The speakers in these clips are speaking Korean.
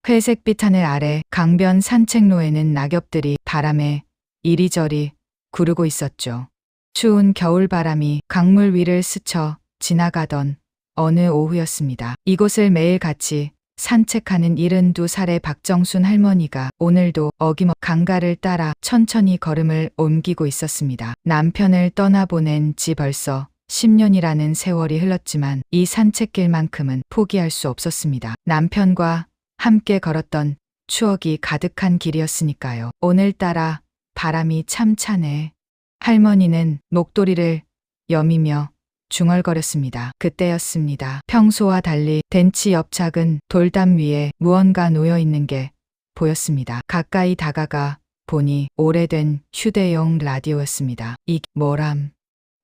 회색빛 하늘 아래 강변 산책로에는 낙엽들이 바람에 이리저리 구르고 있었죠. 추운 겨울바람이 강물 위를 스쳐 지나가던 어느 오후였습니다. 이곳을 매일 같이 산책하는 72살의 박정순 할머니가 오늘도 어김없이 강가를 따라 천천히 걸음을 옮기고 있었습니다. 남편을 떠나보낸 지 벌써 10년이라는 세월이 흘렀지만 이 산책길만큼은 포기할 수 없었습니다. 남편과 함께 걸었던 추억이 가득한 길이었으니까요. 오늘따라 바람이 참 차네. 할머니는 목도리를 여미며 중얼거렸습니다. 그때였습니다. 평소와 달리 벤치 옆 작은 돌담 위에 무언가 놓여 있는 게 보였습니다. 가까이 다가가 보니 오래된 휴대용 라디오였습니다. 이게 뭐람?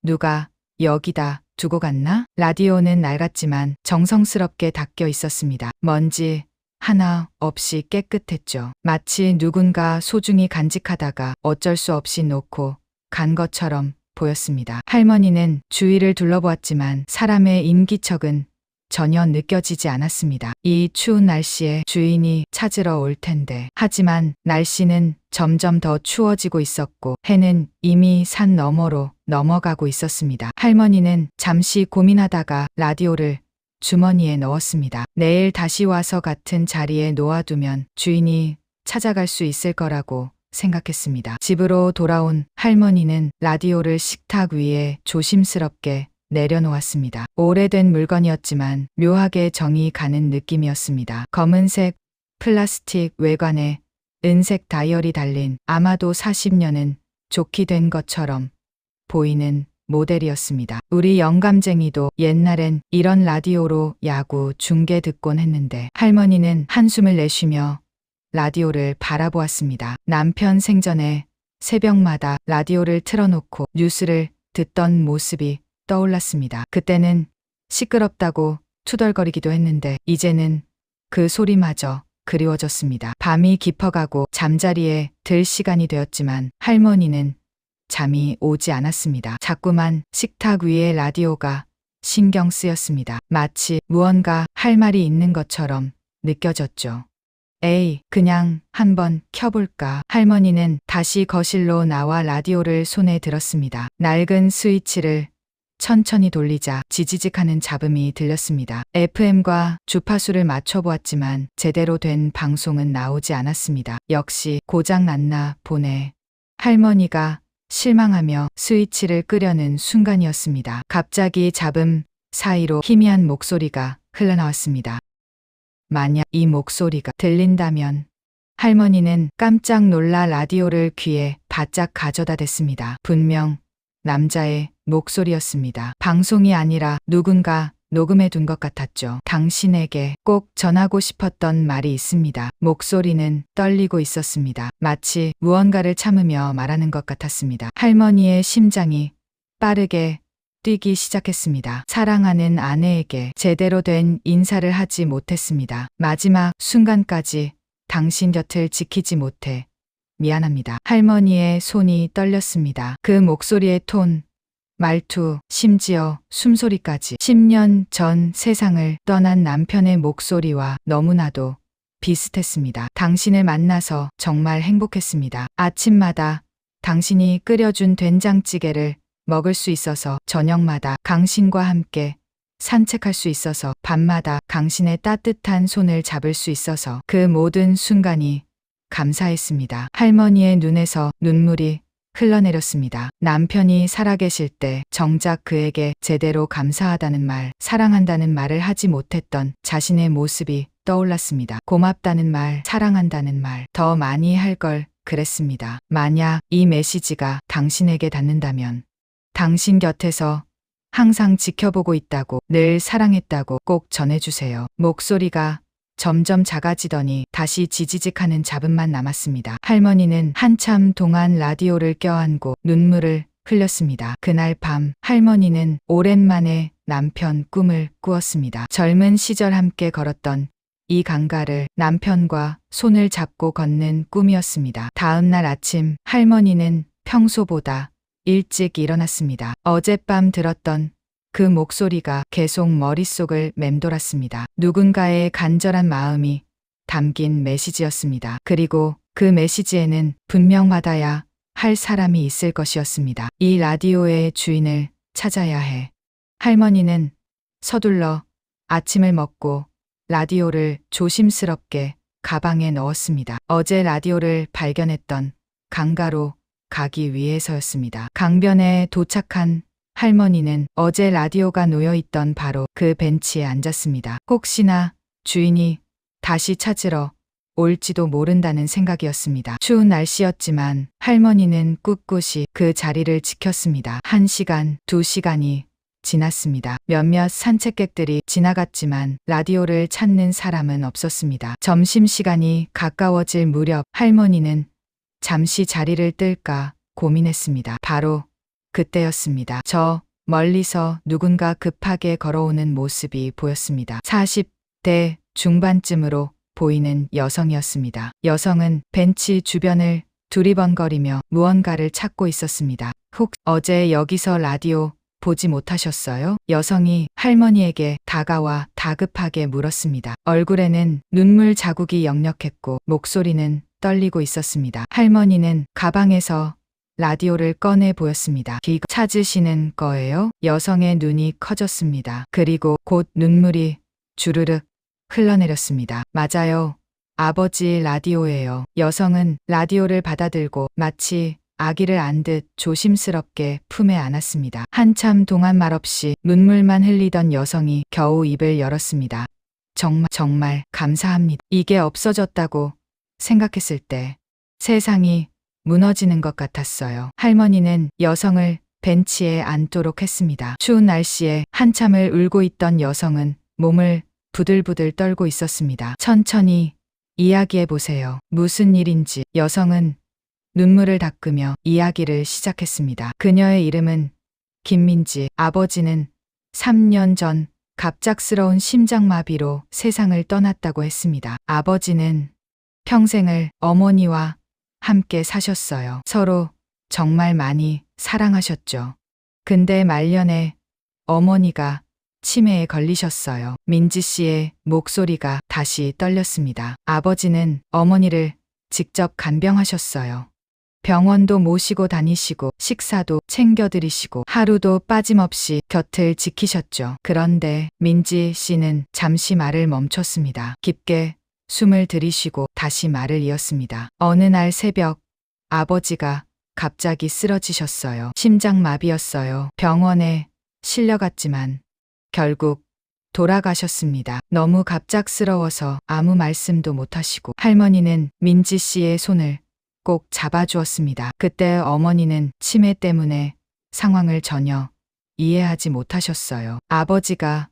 누가 여기다 두고 갔나? 라디오는 낡았지만 정성스럽게 닦여 있었습니다. 먼지 하나 없이 깨끗했죠. 마치 누군가 소중히 간직하다가 어쩔 수 없이 놓고 간 것처럼 보였습니다. 할머니는 주위를 둘러보았지만 사람의 인기척은 전혀 느껴지지 않았습니다. 이 추운 날씨에 주인이 찾으러 올 텐데. 하지만 날씨는 점점 더 추워지고 있었고 해는 이미 산 너머로 넘어가고 있었습니다. 할머니는 잠시 고민하다가 라디오를 주머니에 넣었습니다. 내일 다시 와서 같은 자리에 놓아두면 주인이 찾아갈 수 있을 거라고 생각했습니다. 집으로 돌아온 할머니는 라디오를 식탁 위에 조심스럽게 내려놓았습니다. 오래된 물건이었지만 묘하게 정이 가는 느낌이었습니다. 검은색 플라스틱 외관에 은색 다이얼이 달린 아마도 40년은 좋게 된 것처럼 보이는 모델이었습니다. 우리 영감쟁이도 옛날엔 이런 라디오로 야구 중계 듣곤 했는데. 할머니는 한숨을 내쉬며 라디오를 바라보았습니다. 남편 생전에 새벽마다 라디오를 틀어놓고 뉴스를 듣던 모습이 떠올랐습니다. 그때는 시끄럽다고 투덜거리기도 했는데 이제는 그 소리마저 그리워졌습니다. 밤이 깊어가고 잠자리에 들 시간이 되었지만 할머니는 잠이 오지 않았습니다. 자꾸만 식탁 위의 라디오가 신경 쓰였습니다. 마치 무언가 할 말이 있는 것처럼 느껴졌죠. 에이, 그냥 한번 켜볼까. 할머니는 다시 거실로 나와 라디오를 손에 들었습니다. 낡은 스위치를 천천히 돌리자 지지직하는 잡음이 들렸습니다. FM과 주파수를 맞춰보았지만 제대로 된 방송은 나오지 않았습니다. 역시 고장났나 보네. 할머니가 실망하며 스위치를 끄려는 순간이었습니다. 갑자기 잡음 사이로 희미한 목소리가 흘러나왔습니다. 만약 이 목소리가 들린다면. 할머니는 깜짝 놀라 라디오를 귀에 바짝 가져다 댔습니다. 분명 남자의 목소리였습니다. 방송이 아니라 누군가 녹음해 둔 것 같았죠. 당신에게 꼭 전하고 싶었던 말이 있습니다. 목소리는 떨리고 있었습니다. 마치 무언가를 참으며 말하는 것 같았습니다. 할머니의 심장이 빠르게 뛰기 시작했습니다. 사랑하는 아내에게 제대로 된 인사를 하지 못했습니다. 마지막 순간까지 당신 곁을 지키지 못해 미안합니다. 할머니의 손이 떨렸습니다. 그 목소리의 톤, 말투, 심지어 숨소리까지 10년 전 세상을 떠난 남편의 목소리와 너무나도 비슷했습니다. 당신을 만나서 정말 행복했습니다. 아침마다 당신이 끓여준 된장찌개를 먹을 수 있어서, 저녁마다 당신과 함께 산책할 수 있어서, 밤마다 당신의 따뜻한 손을 잡을 수 있어서 그 모든 순간이 감사했습니다. 할머니의 눈에서 눈물이 흘러내렸습니다. 남편이 살아계실 때 정작 그에게 제대로 감사하다는 말, 사랑한다는 말을 하지 못했던 자신의 모습이 떠올랐습니다. 고맙다는 말, 사랑한다는 말, 더 많이 할 걸 그랬습니다. 만약 이 메시지가 당신에게 닿는다면 당신 곁에서 항상 지켜보고 있다고, 늘 사랑했다고 꼭 전해주세요. 목소리가 점점 작아지더니 다시 지지직하는 잡음만 남았습니다. 할머니는 한참 동안 라디오를 껴안고 눈물을 흘렸습니다. 그날 밤 할머니는 오랜만에 남편 꿈을 꾸었습니다. 젊은 시절 함께 걸었던 이 강가를 남편과 손을 잡고 걷는 꿈이었습니다. 다음 날 아침 할머니는 평소보다 일찍 일어났습니다. 어젯밤 들었던 그 목소리가 계속 머릿속을 맴돌았습니다. 누군가의 간절한 마음이 담긴 메시지였습니다. 그리고 그 메시지에는 분명 받아야 할 사람이 있을 것이었습니다. 이 라디오의 주인을 찾아야 해. 할머니는 서둘러 아침을 먹고 라디오를 조심스럽게 가방에 넣었습니다. 어제 라디오를 발견했던 강가로 가기 위해서였습니다. 강변에 도착한 할머니는 어제 라디오가 놓여있던 바로 그 벤치에 앉았습니다. 혹시나 주인이 다시 찾으러 올지도 모른다는 생각이었습니다. 추운 날씨였지만 할머니는 꿋꿋이 그 자리를 지켰습니다. 1시간, 2시간이 지났습니다. 몇몇 산책객들이 지나갔지만 라디오를 찾는 사람은 없었습니다. 점심시간이 가까워질 무렵 할머니는 잠시 자리를 뜰까 고민했습니다. 바로 그때였습니다. 저 멀리서 누군가 급하게 걸어오는 모습이 보였습니다. 40대 중반쯤으로 보이는 여성이었습니다. 여성은 벤치 주변을 두리번거리며 무언가를 찾고 있었습니다. 혹 어제 여기서 라디오 보지 못하셨어요? 여성이 할머니에게 다가와 다급하게 물었습니다. 얼굴에는 눈물 자국이 역력했고 목소리는 떨리고 있었습니다. 할머니는 가방에서 라디오를 꺼내 보였습니다. 이거 찾으시는 거예요? 여성의 눈이 커졌습니다. 그리고 곧 눈물이 주르륵 흘러내렸습니다. 맞아요. 아버지 라디오예요. 여성은 라디오를 받아들고 마치 아기를 안듯 조심스럽게 품에 안았습니다. 한참 동안 말없이 눈물만 흘리던 여성이 겨우 입을 열었습니다. 정말 감사합니다. 이게 없어졌다고 생각했을 때 세상이 무너지는 것 같았어요. 할머니는 여성을 벤치에 앉도록 했습니다. 추운 날씨에 한참을 울고 있던 여성은 몸을 부들부들 떨고 있었습니다. 천천히 이야기해 보세요. 무슨 일인지. 여성은 눈물을 닦으며 이야기를 시작했습니다. 그녀의 이름은 김민지. 아버지는 3년 전 갑작스러운 심장마비로 세상을 떠났다고 했습니다. 아버지는 평생을 어머니와 함께 사셨어요. 서로 정말 많이 사랑하셨죠. 근데 말년에 어머니가 치매에 걸리셨어요. 민지 씨의 목소리가 다시 떨렸습니다. 아버지는 어머니를 직접 간병하셨어요. 병원도 모시고 다니시고 식사도 챙겨드리시고 하루도 빠짐없이 곁을 지키셨죠. 그런데 민지 씨는 잠시 말을 멈췄습니다. 깊게 숨을 들이쉬고 다시 말을 이었습니다. 어느 날 새벽 아버지가 갑자기 쓰러지셨어요. 심장마비였어요. 병원에 실려갔지만 결국 돌아가셨습니다. 너무 갑작스러워서 아무 말씀도 못하시고 할머니는 민지 씨의 손을 꼭 잡아주었습니다. 그때 어머니는 치매 때문에 상황을 전혀 이해하지 못하셨어요. 아버지가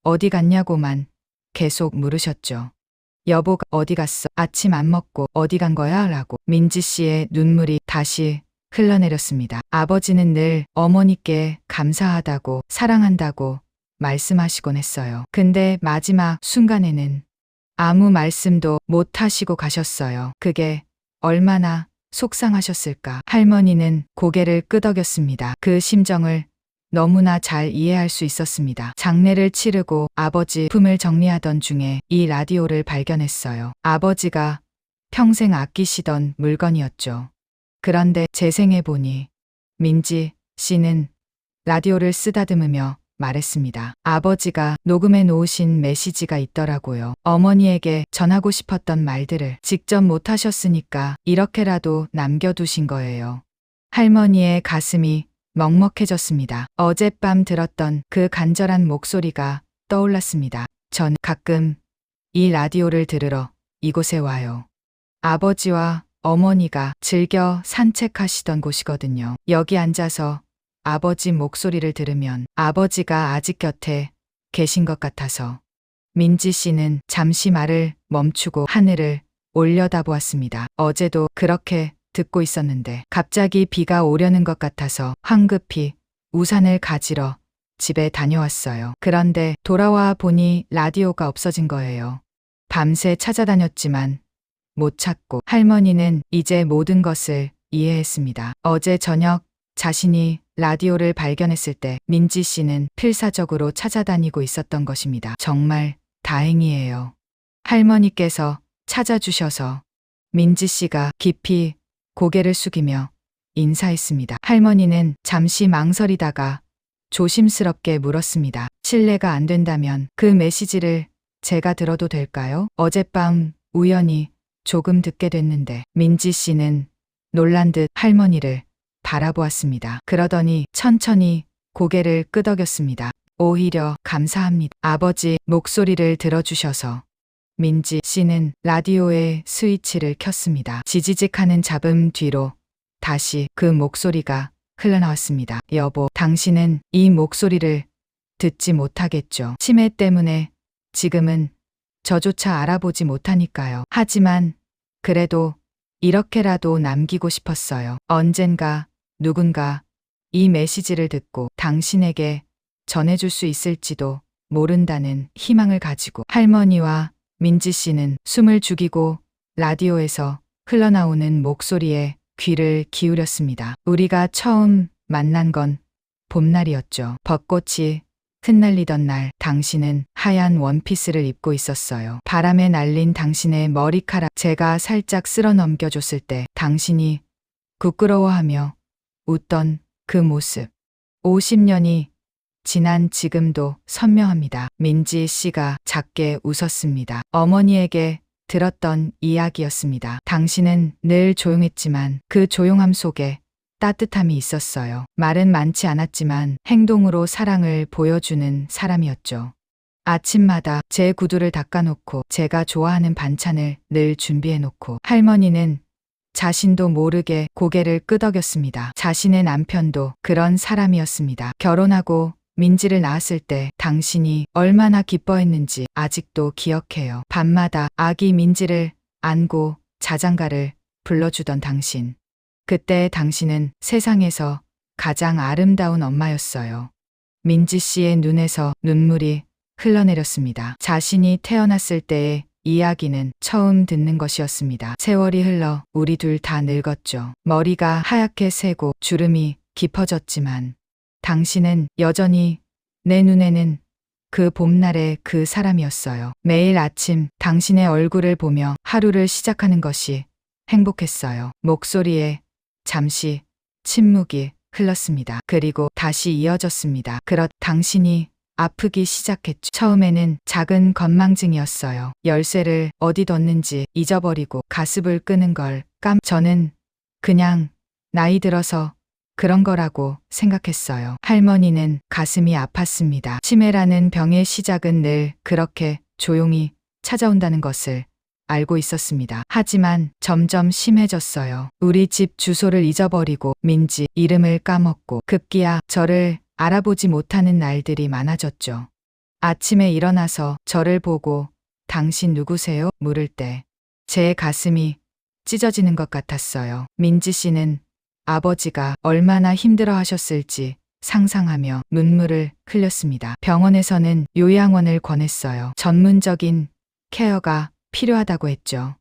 어디 갔냐고만 계속 물으셨죠. 여보가 어디 갔어? 아침 안 먹고 어디 간 거야? 라고. 민지 씨의 눈물이 다시 흘러내렸습니다. 아버지는 늘 어머니께 감사하다고 사랑한다고 말씀하시곤 했어요. 근데 마지막 순간에는 아무 말씀도 못 하시고 가셨어요. 그게 얼마나 속상하셨을까. 할머니는 고개를 끄덕였습니다. 그 심정을 너무나 잘 이해할 수 있었습니다. 장례를 치르고 아버지 품을 정리하던 중에 이 라디오를 발견했어요. 아버지가 평생 아끼시던 물건이었죠. 그런데 재생해보니 민지 씨는 라디오를 쓰다듬으며 말했습니다. 아버지가 녹음해 놓으신 메시지가 있더라고요. 어머니에게 전하고 싶었던 말들을 직접 못하셨으니까 이렇게라도 남겨두신 거예요. 할머니의 가슴이 먹먹해졌습니다. 어젯밤 들었던 그 간절한 목소리가 떠올랐습니다. 전 가끔 이 라디오를 들으러 이곳에 와요. 아버지와 어머니가 즐겨 산책하시던 곳이거든요. 여기 앉아서 아버지 목소리를 들으면 아버지가 아직 곁에 계신 것 같아서. 민지 씨는 잠시 말을 멈추고 하늘을 올려다보았습니다. 어제도 그렇게 듣고 있었는데 갑자기 비가 오려는 것 같아서 황급히 우산을 가지러 집에 다녀왔어요. 그런데 돌아와 보니 라디오가 없어진 거예요. 밤새 찾아다녔지만 못 찾고. 할머니는 이제 모든 것을 이해했습니다. 어제 저녁 자신이 라디오를 발견했을 때 민지 씨는 필사적으로 찾아다니고 있었던 것입니다. 정말 다행이에요. 할머니께서 찾아주셔서 민지 씨가 깊이 고개를 숙이며 인사했습니다. 할머니는 잠시 망설이다가 조심스럽게 물었습니다. 실례가 안 된다면 그 메시지를 제가 들어도 될까요? 어젯밤 우연히 조금 듣게 됐는데. 민지 씨는 놀란 듯 할머니를 바라보았습니다. 그러더니 천천히 고개를 끄덕였습니다. 오히려 감사합니다. 아버지 목소리를 들어주셔서 민지 씨는 라디오의 스위치를 켰습니다. 지지직하는 잡음 뒤로 다시 그 목소리가 흘러나왔습니다. 여보, 당신은 이 목소리를 듣지 못하겠죠. 치매 때문에 지금은 저조차 알아보지 못하니까요. 하지만 그래도 이렇게라도 남기고 싶었어요. 언젠가 누군가 이 메시지를 듣고 당신에게 전해줄 수 있을지도 모른다는 희망을 가지고. 할머니와 민지 씨는 숨을 죽이고 라디오에서 흘러나오는 목소리에 귀를 기울였습니다. 우리가 처음 만난 건 봄날이었죠. 벚꽃이 흩날리던 날 당신은 하얀 원피스를 입고 있었어요. 바람에 날린 당신의 머리카락 제가 살짝 쓸어 넘겨줬을 때 당신이 부끄러워하며 웃던 그 모습. 50년이 지난 지금도 선명합니다. 민지 씨가 작게 웃었습니다. 어머니에게 들었던 이야기였습니다. 당신은 늘 조용했지만 그 조용함 속에 따뜻함이 있었어요. 말은 많지 않았지만 행동으로 사랑을 보여주는 사람이었죠. 아침마다 제 구두를 닦아놓고 제가 좋아하는 반찬을 늘 준비해놓고. 할머니는 자신도 모르게 고개를 끄덕였습니다. 자신의 남편도 그런 사람이었습니다. 결혼하고 민지를 낳았을 때 당신이 얼마나 기뻐했는지 아직도 기억해요. 밤마다 아기 민지를 안고 자장가를 불러주던 당신. 그때 당신은 세상에서 가장 아름다운 엄마였어요. 민지 씨의 눈에서 눈물이 흘러내렸습니다. 자신이 태어났을 때의 이야기는 처음 듣는 것이었습니다. 세월이 흘러 우리 둘 다 늙었죠. 머리가 하얗게 새고 주름이 깊어졌지만 당신은 여전히 내 눈에는 그 봄날의 그 사람이었어요. 매일 아침 당신의 얼굴을 보며 하루를 시작하는 것이 행복했어요. 목소리에 잠시 침묵이 흘렀습니다. 그리고 다시 이어졌습니다. 당신이 아프기 시작했죠. 처음에는 작은 건망증이었어요. 열쇠를 어디 뒀는지 잊어버리고 가습을 끄는 걸 저는 그냥 나이 들어서 그런 거라고 생각했어요. 할머니는 가슴이 아팠습니다. 치매라는 병의 시작은 늘 그렇게 조용히 찾아온다는 것을 알고 있었습니다. 하지만 점점 심해졌어요. 우리 집 주소를 잊어버리고 민지 이름을 까먹고 급기야 저를 알아보지 못하는 날들이 많아졌죠. 아침에 일어나서 저를 보고 당신 누구세요? 물을 때 제 가슴이 찢어지는 것 같았어요. 민지 씨는 아버지가 얼마나 힘들어 하셨을지 상상하며 눈물을 흘렸습니다. 병원에서는 요양원을 권했어요. 전문적인 케어가 필요하다고 했죠.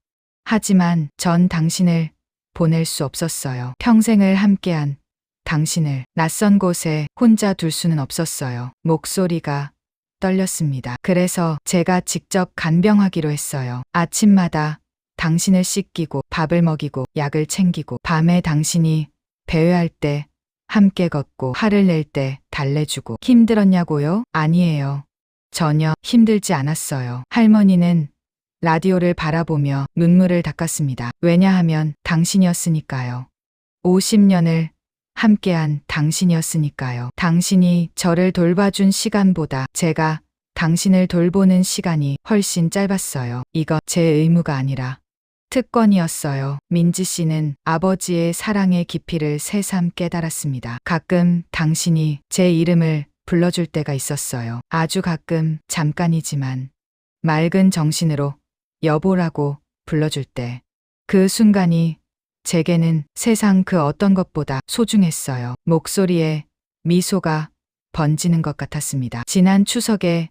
하지만 전 당신을 보낼 수 없었어요. 평생을 함께한 당신을 낯선 곳에 혼자 둘 수는 없었어요. 목소리가 떨렸습니다. 그래서 제가 직접 간병하기로 했어요. 아침마다 당신을 씻기고 밥을 먹이고 약을 챙기고 밤에 당신이 배회할 때 함께 걷고 화를 낼 때 달래주고. 힘들었냐고요? 아니에요. 전혀 힘들지 않았어요. 할머니는 라디오를 바라보며 눈물을 닦았습니다. 왜냐하면 당신이었으니까요. 50년을 함께한 당신이었으니까요. 당신이 저를 돌봐준 시간보다 제가 당신을 돌보는 시간이 훨씬 짧았어요. 이거 제 의무가 아니라 특권이었어요. 민지 씨는 아버지의 사랑의 깊이를 새삼 깨달았습니다. 가끔 당신이 제 이름을 불러줄 때가 있었어요. 아주 가끔 잠깐이지만 맑은 정신으로 여보라고 불러줄 때 그 순간이 제게는 세상 그 어떤 것보다 소중했어요. 목소리에 미소가 번지는 것 같았습니다. 지난 추석에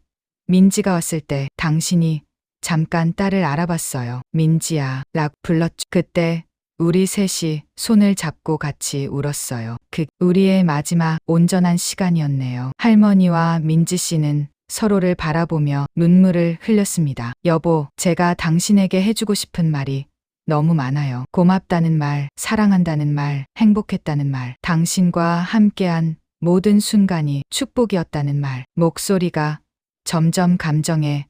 민지가 왔을 때 당신이 잠깐 딸을 알아봤어요. 민지야 락 불렀죠. 그때 우리 셋이 손을 잡고 같이 울었어요. 우리의 마지막 온전한 시간이었네요. 할머니와 민지 씨는 서로를 바라보며 눈물을 흘렸습니다. 여보, 제가 당신에게 해주고 싶은 말이 너무 많아요. 고맙다는 말, 사랑한다는 말, 행복했다는 말, 당신과 함께한 모든 순간이 축복이었다는 말. 목소리가 점점 감정에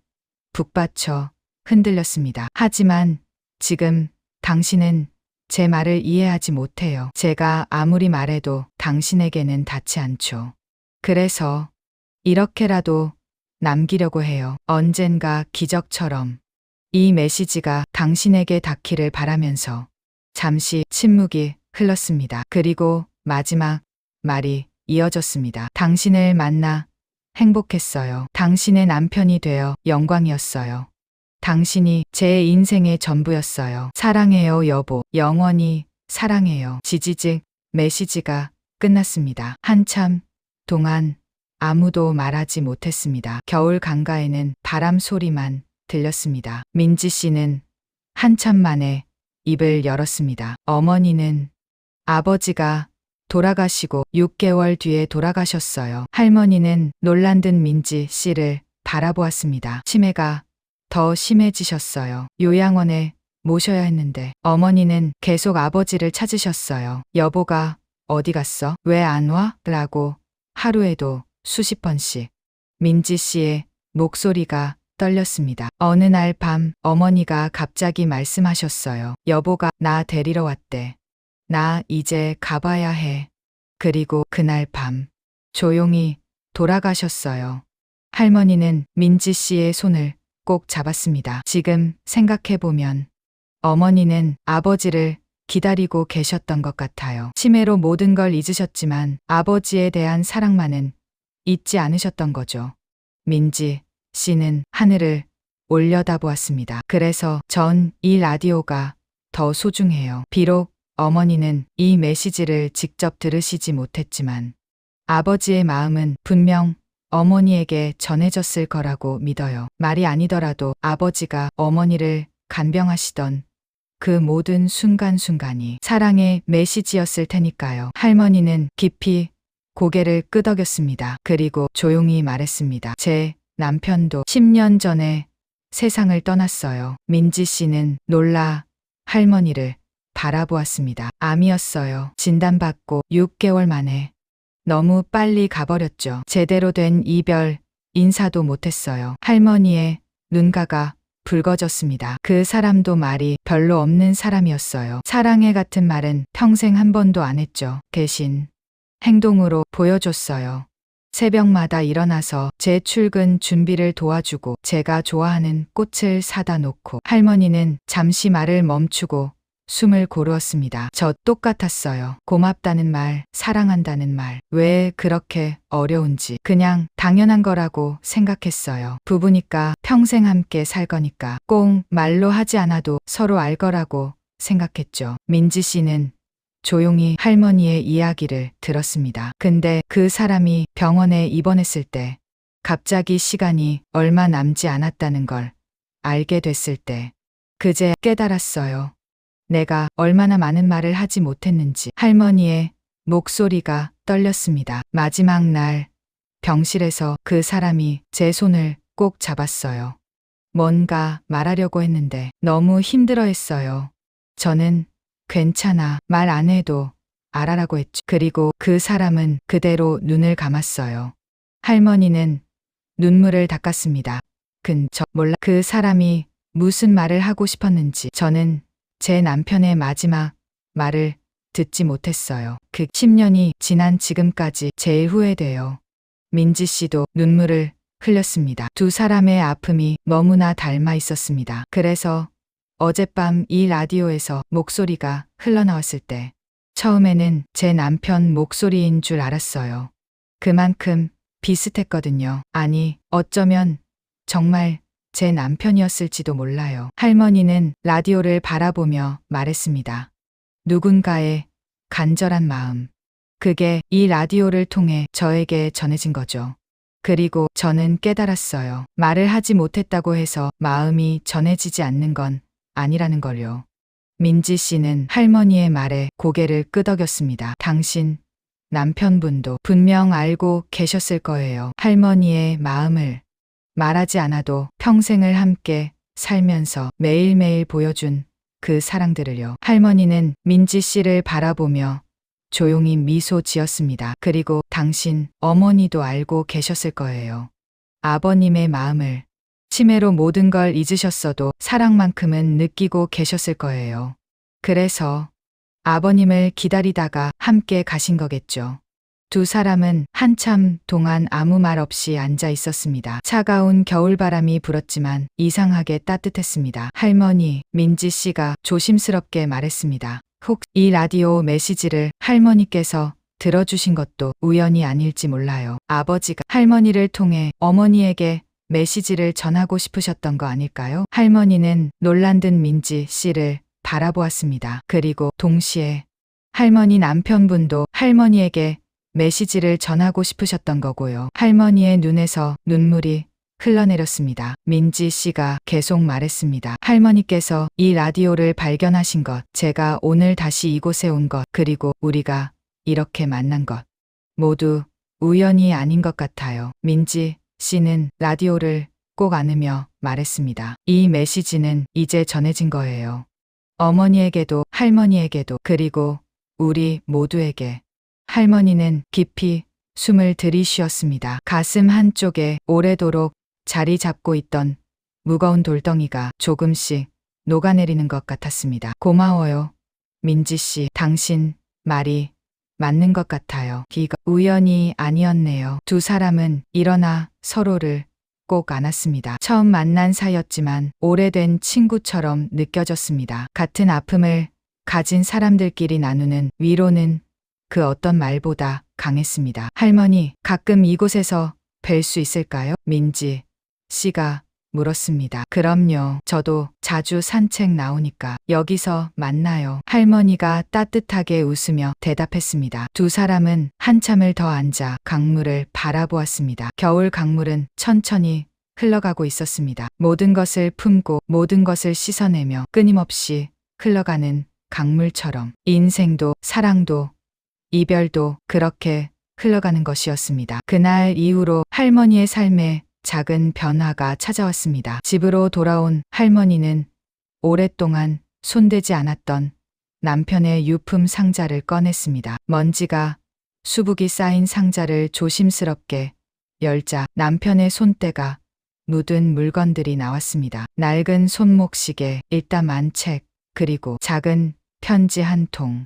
북받쳐 흔들렸습니다. 하지만 지금 당신은 제 말을 이해하지 못해요. 제가 아무리 말해도 당신에게는 닿지 않죠. 그래서 이렇게라도 남기려고 해요. 언젠가 기적처럼 이 메시지가 당신에게 닿기를 바라면서 잠시 침묵이 흘렀습니다. 그리고 마지막 말이 이어졌습니다. 당신을 만나 행복했어요. 당신의 남편이 되어 영광이었어요. 당신이 제 인생의 전부였어요. 사랑해요, 여보. 영원히 사랑해요. 지지직 메시지가 끝났습니다. 한참 동안 아무도 말하지 못했습니다. 겨울 강가에는 바람 소리만 들렸습니다. 민지 씨는 한참 만에 입을 열었습니다. 어머니는 아버지가 돌아가시고 6개월 뒤에 돌아가셨어요. 할머니는 놀란 듯 민지 씨를 바라보았습니다. 치매가 더 심해지셨어요. 요양원에 모셔야 했는데 어머니는 계속 아버지를 찾으셨어요. 여보가 어디 갔어? 왜 안 와? 라고 하루에도 수십 번씩 민지 씨의 목소리가 떨렸습니다. 어느 날 밤 어머니가 갑자기 말씀하셨어요. 여보가 나 데리러 왔대. 나 이제 가봐야 해. 그리고 그날 밤 조용히 돌아가셨어요. 할머니는 민지 씨의 손을 꼭 잡았습니다. 지금 생각해보면 어머니는 아버지를 기다리고 계셨던 것 같아요. 치매로 모든 걸 잊으셨지만 아버지에 대한 사랑만은 잊지 않으셨던 거죠. 민지 씨는 하늘을 올려다보았습니다. 그래서 전 이 라디오가 더 소중해요. 비록 어머니는 이 메시지를 직접 들으시지 못했지만 아버지의 마음은 분명 어머니에게 전해졌을 거라고 믿어요. 말이 아니더라도 아버지가 어머니를 간병하시던 그 모든 순간순간이 사랑의 메시지였을 테니까요. 할머니는 깊이 고개를 끄덕였습니다. 그리고 조용히 말했습니다. 제 남편도 10년 전에 세상을 떠났어요. 민지 씨는 놀라 할머니를 바라보았습니다. 암이었어요. 진단받고 6개월 만에 너무 빨리 가버렸죠. 제대로 된 이별 인사도 못했어요. 할머니의 눈가가 붉어졌습니다. 그 사람도 말이 별로 없는 사람이었어요. 사랑해 같은 말은 평생 한 번도 안 했죠. 대신 행동으로 보여줬어요. 새벽마다 일어나서 제 출근 준비를 도와주고 제가 좋아하는 꽃을 사다 놓고 할머니는 잠시 말을 멈추고 숨을 고르었습니다. 저 똑같았어요. 고맙다는 말, 사랑한다는 말. 왜 그렇게 어려운지 그냥 당연한 거라고 생각했어요. 부부니까 평생 함께 살 거니까 꼭 말로 하지 않아도 서로 알 거라고 생각했죠. 민지 씨는 조용히 할머니의 이야기를 들었습니다. 근데 그 사람이 병원에 입원했을 때 갑자기 시간이 얼마 남지 않았다는 걸 알게 됐을 때 그제 깨달았어요. 내가 얼마나 많은 말을 하지 못했는지. 할머니의 목소리가 떨렸습니다. 마지막 날 병실에서 그 사람이 제 손을 꼭 잡았어요. 뭔가 말하려고 했는데 너무 힘들어했어요. 저는 괜찮아, 말 안 해도 알아라고 했죠. 그리고 그 사람은 그대로 눈을 감았어요. 할머니는 눈물을 닦았습니다. 몰라 그 사람이 무슨 말을 하고 싶었는지. 저는 제 남편의 마지막 말을 듣지 못했어요. 그 10년이 지난 지금까지 제일 후회돼요. 민지 씨도 눈물을 흘렸습니다. 두 사람의 아픔이 너무나 닮아 있었습니다. 그래서 어젯밤 이 라디오에서 목소리가 흘러나왔을 때 처음에는 제 남편 목소리인 줄 알았어요. 그만큼 비슷했거든요. 아니, 어쩌면 정말 제 남편이었을지도 몰라요. 할머니는 라디오를 바라보며 말했습니다. 누군가의 간절한 마음. 그게 이 라디오를 통해 저에게 전해진 거죠. 그리고 저는 깨달았어요. 말을 하지 못했다고 해서 마음이 전해지지 않는 건 아니라는 걸요. 민지 씨는 할머니의 말에 고개를 끄덕였습니다. 당신 남편분도 분명 알고 계셨을 거예요. 할머니의 마음을 말하지 않아도 평생을 함께 살면서 매일매일 보여준 그 사랑들을요. 할머니는 민지 씨를 바라보며 조용히 미소 지었습니다. 그리고 당신 어머니도 알고 계셨을 거예요. 아버님의 마음을. 치매로 모든 걸 잊으셨어도 사랑만큼은 느끼고 계셨을 거예요. 그래서 아버님을 기다리다가 함께 가신 거겠죠. 두 사람은 한참 동안 아무 말 없이 앉아 있었습니다. 차가운 겨울바람이 불었지만 이상하게 따뜻했습니다. 할머니, 민지 씨가 조심스럽게 말했습니다. 혹 이 라디오 메시지를 할머니께서 들어주신 것도 우연이 아닐지 몰라요. 아버지가 할머니를 통해 어머니에게 메시지를 전하고 싶으셨던 거 아닐까요? 할머니는 놀란 듯 민지 씨를 바라보았습니다. 그리고 동시에 할머니 남편분도 할머니에게 메시지를 전하고 싶으셨던 거고요. 할머니의 눈에서 눈물이 흘러내렸습니다. 민지 씨가 계속 말했습니다. 할머니께서 이 라디오를 발견하신 것, 제가 오늘 다시 이곳에 온 것, 그리고 우리가 이렇게 만난 것, 모두 우연이 아닌 것 같아요. 민지 씨는 라디오를 꼭 안으며 말했습니다. 이 메시지는 이제 전해진 거예요. 어머니에게도 할머니에게도 그리고 우리 모두에게. 할머니는 깊이 숨을 들이쉬었습니다. 가슴 한쪽에 오래도록 자리 잡고 있던 무거운 돌덩이가 조금씩 녹아내리는 것 같았습니다. 고마워요. 민지 씨, 당신 말이 맞는 것 같아요. 이거 우연이 아니었네요. 두 사람은 일어나 서로를 꼭 안았습니다. 처음 만난 사이였지만 오래된 친구처럼 느껴졌습니다. 같은 아픔을 가진 사람들끼리 나누는 위로는 그 어떤 말보다 강했습니다. 할머니, 가끔 이곳에서 뵐 수 있을까요? 민지 씨가 물었습니다. 그럼요. 저도 자주 산책 나오니까 여기서 만나요. 할머니가 따뜻하게 웃으며 대답했습니다. 두 사람은 한참을 더 앉아 강물을 바라보았습니다. 겨울 강물은 천천히 흘러가고 있었습니다. 모든 것을 품고 모든 것을 씻어내며 끊임없이 흘러가는 강물처럼 인생도 사랑도 이별도 그렇게 흘러가는 것이었습니다. 그날 이후로 할머니의 삶에 작은 변화가 찾아왔습니다. 집으로 돌아온 할머니는 오랫동안 손대지 않았던 남편의 유품 상자를 꺼냈습니다. 먼지가 수북이 쌓인 상자를 조심스럽게 열자 남편의 손때가 묻은 물건들이 나왔습니다. 낡은 손목시계, 일담한 책, 그리고 작은 편지 한 통.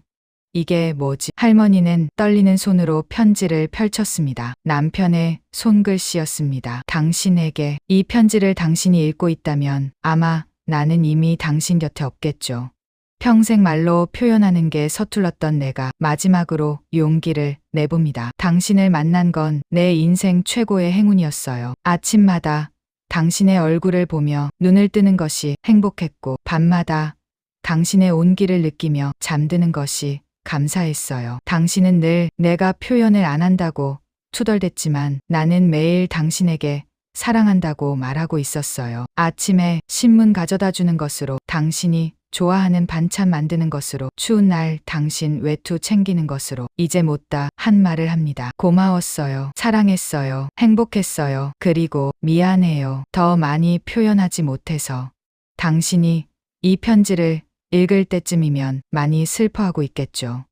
이게 뭐지? 할머니는 떨리는 손으로 편지를 펼쳤습니다. 남편의 손글씨였습니다. 당신에게. 이 편지를 당신이 읽고 있다면 아마 나는 이미 당신 곁에 없겠죠. 평생 말로 표현하는 게 서툴렀던 내가 마지막으로 용기를 내봅니다. 당신을 만난 건 내 인생 최고의 행운이었어요. 아침마다 당신의 얼굴을 보며 눈을 뜨는 것이 행복했고 밤마다 당신의 온기를 느끼며 잠드는 것이 감사했어요. 당신은 늘 내가 표현을 안 한다고 투덜댔지만 나는 매일 당신에게 사랑한다고 말하고 있었어요. 아침에 신문 가져다 주는 것으로, 당신이 좋아하는 반찬 만드는 것으로, 추운 날 당신 외투 챙기는 것으로 이제 못다 한 말을 합니다. 고마웠어요. 사랑했어요. 행복했어요. 그리고 미안해요. 더 많이 표현하지 못해서. 당신이 이 편지를 읽을 때쯤이면 많이 슬퍼하고 있겠죠.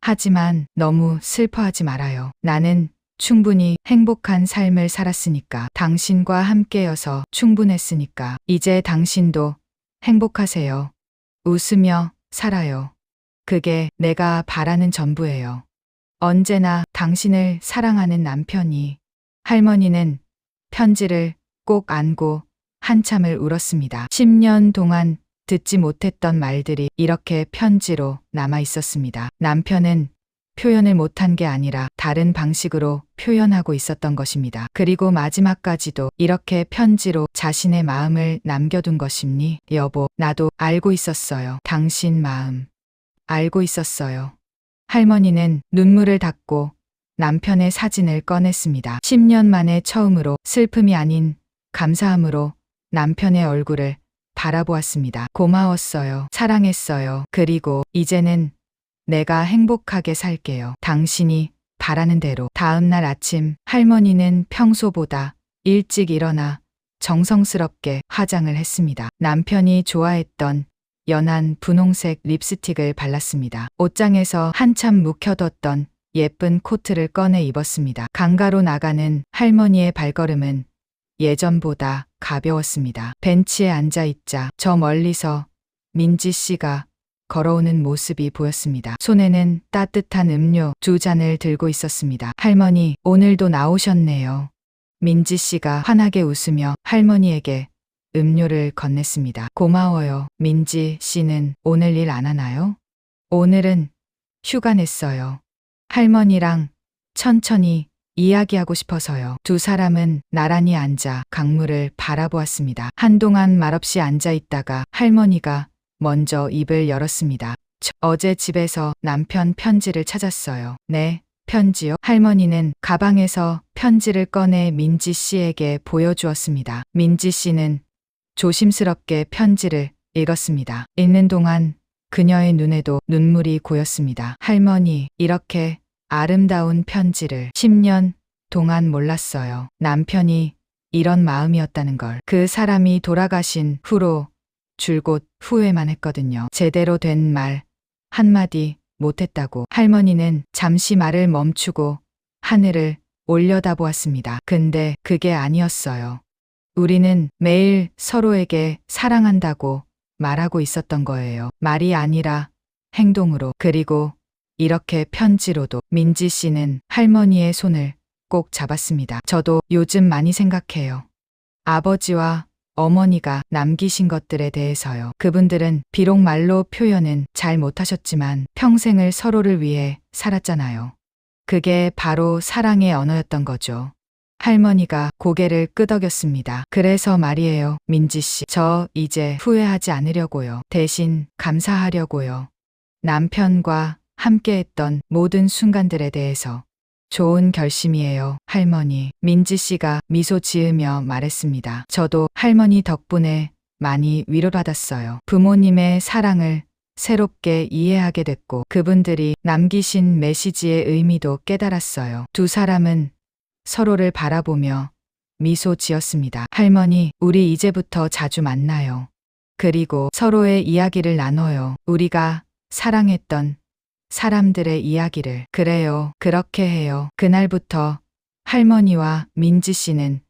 하지만 너무 슬퍼하지 말아요. 나는 충분히 행복한 삶을 살았으니까. 당신과 함께여서 충분했으니까. 이제 당신도 행복하세요. 웃으며 살아요. 그게 내가 바라는 전부예요. 언제나 당신을 사랑하는 남편이. 할머니는 편지를 꼭 안고 한참을 울었습니다. 10년 동안 듣지 못했던 말들이 이렇게 편지로 남아 있었습니다. 남편은 표현을 못한 게 아니라 다른 방식으로 표현하고 있었던 것입니다. 그리고 마지막까지도 이렇게 편지로 자신의 마음을 남겨둔 것입니? 여보, 나도 알고 있었어요. 당신 마음. 알고 있었어요. 할머니는 눈물을 닦고 남편의 사진을 꺼냈습니다. 10년 만에 처음으로 슬픔이 아닌 감사함으로 남편의 얼굴을 바라보았습니다. 고마웠어요. 사랑했어요. 그리고 이제는 내가 행복하게 살게요. 당신이 바라는 대로. 다음 날 아침 할머니는 평소보다 일찍 일어나 정성스럽게 화장을 했습니다. 남편이 좋아했던 연한 분홍색 립스틱을 발랐습니다. 옷장에서 한참 묵혀뒀던 예쁜 코트를 꺼내 입었습니다. 강가로 나가는 할머니의 발걸음은 예전보다 가벼웠습니다. 벤치에 앉아있자 저 멀리서 민지 씨가 걸어오는 모습이 보였습니다. 손에는 따뜻한 음료 2잔을 들고 있었습니다. 할머니, 오늘도 나오셨네요. 민지 씨가 환하게 웃으며 할머니에게 음료를 건넸습니다. 고마워요. 민지 씨는 오늘 일 안 하나요? 오늘은 휴가 냈어요. 할머니랑 천천히 이야기하고 싶어서요. 두 사람은 나란히 앉아 강물을 바라보았습니다. 한동안 말없이 앉아 있다가 할머니가 먼저 입을 열었습니다. 어제 집에서 남편 편지를 찾았어요. 네, 편지요? 할머니는 가방에서 편지를 꺼내 민지 씨에게 보여주었습니다. 민지 씨는 조심스럽게 편지를 읽었습니다. 읽는 동안 그녀의 눈에도 눈물이 고였습니다. 할머니, 이렇게 아름다운 편지를 10년 동안 몰랐어요. 남편이 이런 마음이었다는 걸. 그 사람이 돌아가신 후로 줄곧 후회만 했거든요. 제대로 된 말 한마디 못했다고. 할머니는 잠시 말을 멈추고 하늘을 올려다보았습니다. 근데 그게 아니었어요. 우리는 매일 서로에게 사랑한다고 말하고 있었던 거예요. 말이 아니라 행동으로. 그리고 이렇게 편지로도. 민지 씨는 할머니의 손을 꼭 잡았습니다. 저도 요즘 많이 생각해요. 아버지와 어머니가 남기신 것들에 대해서요. 그분들은 비록 말로 표현은 잘 못하셨지만 평생을 서로를 위해 살았잖아요. 그게 바로 사랑의 언어였던 거죠. 할머니가 고개를 끄덕였습니다. 그래서 말이에요, 민지 씨. 저 이제 후회하지 않으려고요. 대신 감사하려고요. 남편과 함께했던 모든 순간들에 대해서. 좋은 결심이에요, 할머니. 민지 씨가 미소 지으며 말했습니다. 저도 할머니 덕분에 많이 위로받았어요. 부모님의 사랑을 새롭게 이해하게 됐고 그분들이 남기신 메시지의 의미도 깨달았어요. 두 사람은 서로를 바라보며 미소 지었습니다. 할머니, 우리 이제부터 자주 만나요. 그리고 서로의 이야기를 나눠요. 우리가 사랑했던 사람들의 이야기를. 그래요. 그렇게 해요. 그날부터 할머니와 민지 씨는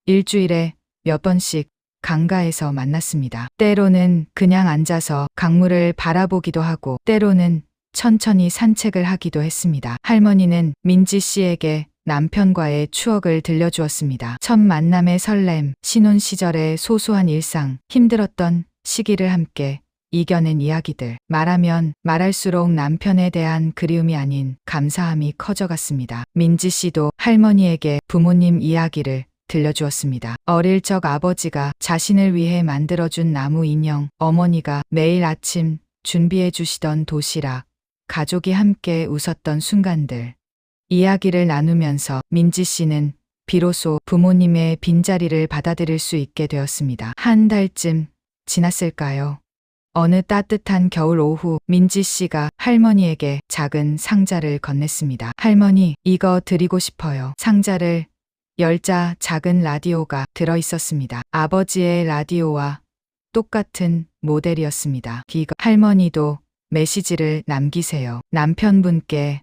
일주일에 몇 번씩 강가에서 만났습니다. 때로는 그냥 앉아서 강물을 바라보기도 하고 때로는 천천히 산책을 하기도 했습니다. 할머니는 민지 씨에게 남편과의 추억을 들려주었습니다. 첫 만남의 설렘, 신혼 시절의 소소한 일상, 힘들었던 시기를 함께 이겨낸 이야기들. 말하면 말할수록 남편에 대한 그리움이 아닌 감사함이 커져갔습니다. 민지 씨도 할머니에게 부모님 이야기를 들려주었습니다. 어릴 적 아버지가 자신을 위해 만들어준 나무 인형, 어머니가 매일 아침 준비해 주시던 도시락, 가족이 함께 웃었던 순간들. 이야기를 나누면서 민지 씨는 비로소 부모님의 빈자리를 받아들일 수 있게 되었습니다. 한 달쯤 지났을까요? 어느 따뜻한 겨울 오후 민지 씨가 할머니에게 작은 상자를 건넸습니다. 할머니, 이거 드리고 싶어요. 상자를 열자 작은 라디오가 들어 있었습니다. 아버지의 라디오와 똑같은 모델이었습니다. 할머니도 메시지를 남기세요. 남편분께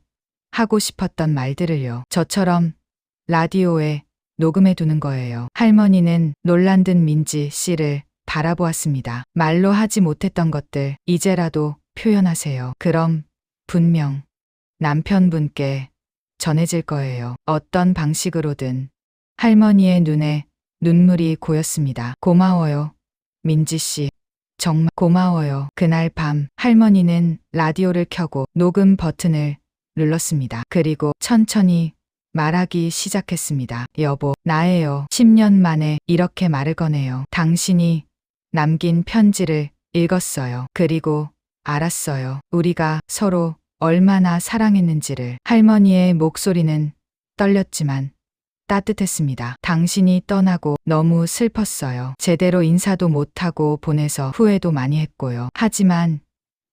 하고 싶었던 말들을요. 저처럼 라디오에 녹음해 두는 거예요. 할머니는 놀란 듯 민지 씨를 바라보았습니다. 말로 하지 못했던 것들 이제라도 표현하세요. 그럼 분명 남편분께 전해질 거예요. 어떤 방식으로든. 할머니의 눈에 눈물이 고였습니다. 고마워요, 민지 씨. 정말 고마워요. 그날 밤 할머니는 라디오를 켜고 녹음 버튼을 눌렀습니다. 그리고 천천히 말하기 시작했습니다. 여보, 나예요. 10년 만에 이렇게 말을 거네요. 당신이 남긴 편지를 읽었어요. 그리고 알았어요. 우리가 서로 얼마나 사랑했는지를. 할머니의 목소리는 떨렸지만 따뜻했습니다. 당신이 떠나고 너무 슬펐어요. 제대로 인사도 못하고 보내서 후회도 많이 했고요. 하지만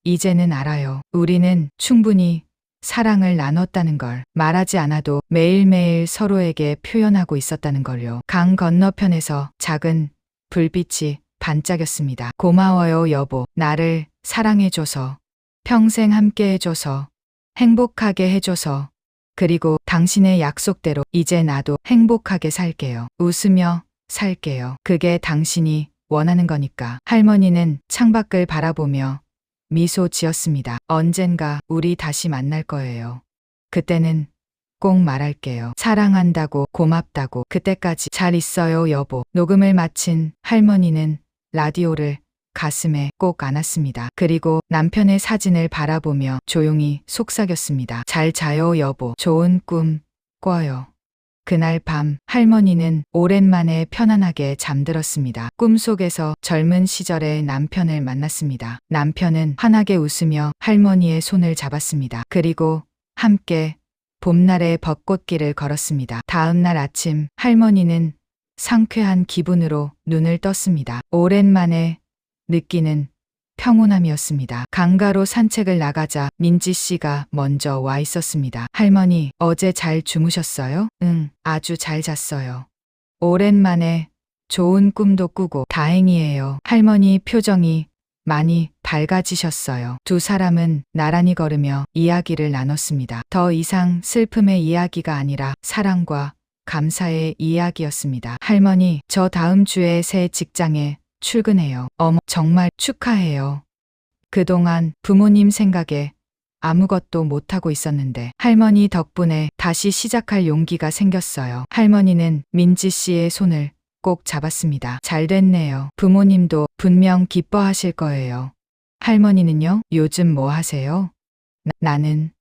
이제는 알아요. 우리는 충분히 사랑을 나눴다는 걸. 말하지 않아도 매일매일 서로에게 표현하고 있었다는 걸요. 강 건너편에서 작은 불빛이 반짝였습니다. 고마워요, 여보. 나를 사랑해줘서, 평생 함께해줘서, 행복하게 해줘서, 그리고 당신의 약속대로 이제 나도 행복하게 살게요. 웃으며 살게요. 그게 당신이 원하는 거니까. 할머니는 창밖을 바라보며 미소 지었습니다. 언젠가 우리 다시 만날 거예요. 그때는 꼭 말할게요. 사랑한다고, 고맙다고. 그때까지 잘 있어요, 여보. 녹음을 마친 할머니는 라디오를 가슴에 꼭 안았습니다. 그리고 남편의 사진을 바라보며 조용히 속삭였습니다. 잘 자요, 여보. 좋은 꿈 꿔요. 그날 밤 할머니는 오랜만에 편안하게 잠들었습니다. 꿈속에서 젊은 시절의 남편을 만났습니다. 남편은 환하게 웃으며 할머니의 손을 잡았습니다. 그리고 함께 봄날의 벚꽃길을 걸었습니다. 다음 날 아침 할머니는 상쾌한 기분으로 눈을 떴습니다. 오랜만에 느끼는 평온함이었습니다. 강가로 산책을 나가자 민지 씨가 먼저 와 있었습니다. 할머니, 어제 잘 주무셨어요? 응, 아주 잘 잤어요. 오랜만에 좋은 꿈도 꾸고 다행이에요. 할머니 표정이 많이 밝아지셨어요. 두 사람은 나란히 걸으며 이야기를 나눴습니다. 더 이상 슬픔의 이야기가 아니라 사랑과 감사의 이야기였습니다. 할머니, 저 다음 주에 새 직장에 출근해요. 어머, 정말 축하해요. 그동안 부모님 생각에 아무것도 못하고 있었는데 할머니 덕분에 다시 시작할 용기가 생겼어요. 할머니는 민지 씨의 손을 꼭 잡았습니다. 잘 됐네요. 부모님도 분명 기뻐하실 거예요. 할머니는요? 요즘 뭐 하세요? 나는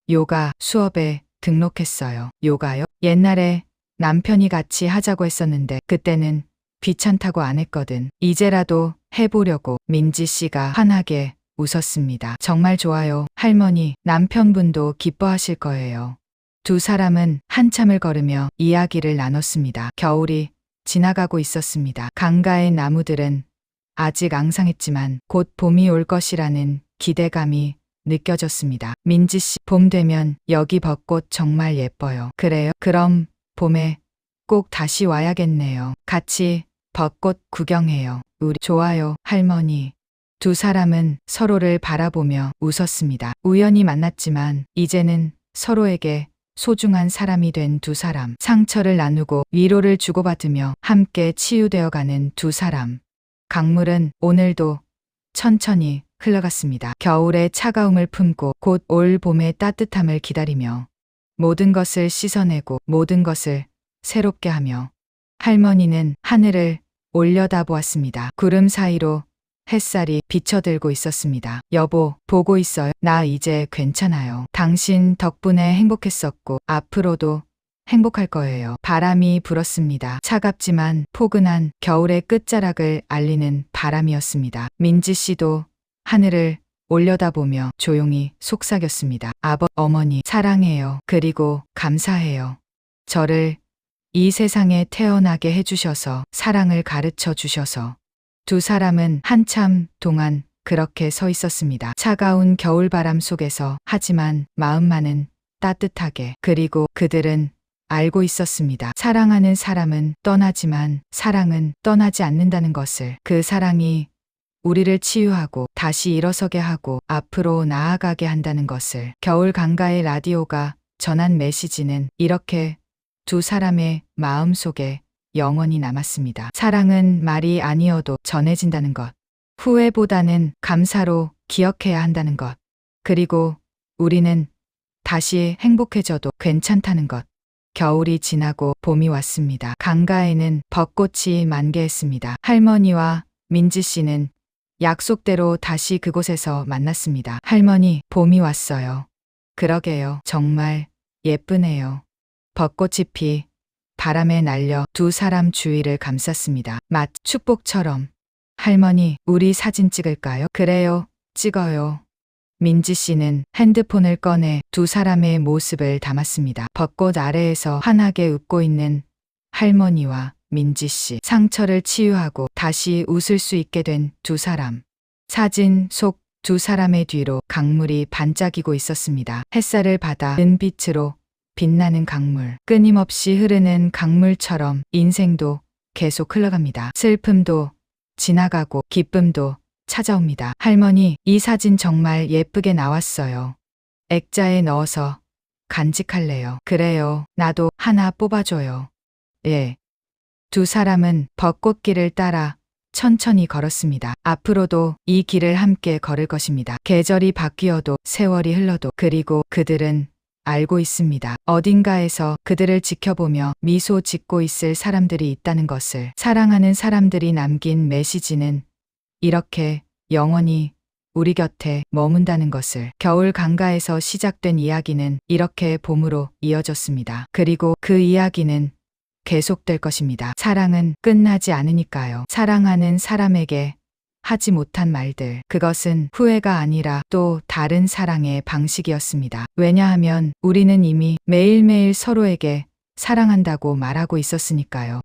요가 수업에 등록했어요. 요가요? 옛날에 남편이 같이 하자고 했었는데 그때는 귀찮다고 안 했거든. 이제라도 해보려고. 민지 씨가 환하게 웃었습니다. 정말 좋아요. 할머니, 남편분도 기뻐하실 거예요. 두 사람은 한참을 걸으며 이야기를 나눴습니다. 겨울이 지나가고 있었습니다. 강가의 나무들은 아직 앙상했지만 곧 봄이 올 것이라는 기대감이 느껴졌습니다. 민지 씨, 봄 되면 여기 벚꽃 정말 예뻐요. 그래요? 그럼 봄에 꼭 다시 와야겠네요. 같이 벚꽃 구경해요. 우리. 좋아요, 할머니. 두 사람은 서로를 바라보며 웃었습니다. 우연히 만났지만 이제는 서로에게 소중한 사람이 된 두 사람. 상처를 나누고 위로를 주고받으며 함께 치유되어가는 두 사람. 강물은 오늘도 천천히 흘러갔습니다. 겨울의 차가움을 품고 곧 올 봄의 따뜻함을 기다리며 모든 것을 씻어내고 모든 것을 새롭게 하며 할머니는 하늘을 올려다보았습니다. 구름 사이로 햇살이 비쳐들고 있었습니다. 여보, 보고 있어요. 나 이제 괜찮아요. 당신 덕분에 행복했었고 앞으로도 행복할 거예요. 바람이 불었습니다. 차갑지만 포근한 겨울의 끝자락을 알리는 바람이었습니다. 민지 씨도 하늘을 올려다보며 조용히 속삭였습니다. 어머니, 사랑해요. 그리고 감사해요. 저를 이 세상에 태어나게 해주셔서, 사랑을 가르쳐 주셔서. 두 사람은 한참 동안 그렇게 서 있었습니다. 차가운 겨울바람 속에서. 하지만 마음만은 따뜻하게. 그리고 그들은 알고 있었습니다. 사랑하는 사람은 떠나지만 사랑은 떠나지 않는다는 것을. 그 사랑이 우리를 치유하고 다시 일어서게 하고 앞으로 나아가게 한다는 것을. 겨울 강가의 라디오가 전한 메시지는 이렇게 두 사람의 마음 속에 영원히 남았습니다. 사랑은 말이 아니어도 전해진다는 것. 후회보다는 감사로 기억해야 한다는 것. 그리고 우리는 다시 행복해져도 괜찮다는 것. 겨울이 지나고 봄이 왔습니다. 강가에는 벚꽃이 만개했습니다. 할머니와 민지 씨는 약속대로 다시 그곳에서 만났습니다. 할머니, 봄이 왔어요. 그러게요. 정말 예쁘네요. 벚꽃잎이 바람에 날려 두 사람 주위를 감쌌습니다. 마치 축복처럼. 할머니, 우리 사진 찍을까요? 그래요, 찍어요. 민지 씨는 핸드폰을 꺼내 두 사람의 모습을 담았습니다. 벚꽃 아래에서 환하게 웃고 있는 할머니와 민지 씨. 상처를 치유하고 다시 웃을 수 있게 된 두 사람. 사진 속 두 사람의 뒤로 강물이 반짝이고 있었습니다. 햇살을 받아 은빛으로 빛나는 강물. 끊임없이 흐르는 강물처럼 인생도 계속 흘러갑니다. 슬픔도 지나가고 기쁨도 찾아옵니다. 할머니, 이 사진 정말 예쁘게 나왔어요. 액자에 넣어서 간직할래요. 그래요. 나도 하나 뽑아줘요. 예. 두 사람은 벚꽃길을 따라 천천히 걸었습니다. 앞으로도 이 길을 함께 걸을 것입니다. 계절이 바뀌어도 세월이 흘러도 그리고 그들은 알고 있습니다. 어딘가에서 그들을 지켜보며 미소 짓고 있을 사람들이 있다는 것을. 사랑하는 사람들이 남긴 메시지는 이렇게 영원히 우리 곁에 머문다는 것을. 겨울 강가에서 시작된 이야기는 이렇게 봄으로 이어졌습니다. 그리고 그 이야기는 계속될 것입니다. 사랑은 끝나지 않으니까요. 사랑하는 사람에게 하지 못한 말들. 그것은 후회가 아니라 또 다른 사랑의 방식이었습니다. 왜냐하면 우리는 이미 매일매일 서로에게 사랑한다고 말하고 있었으니까요.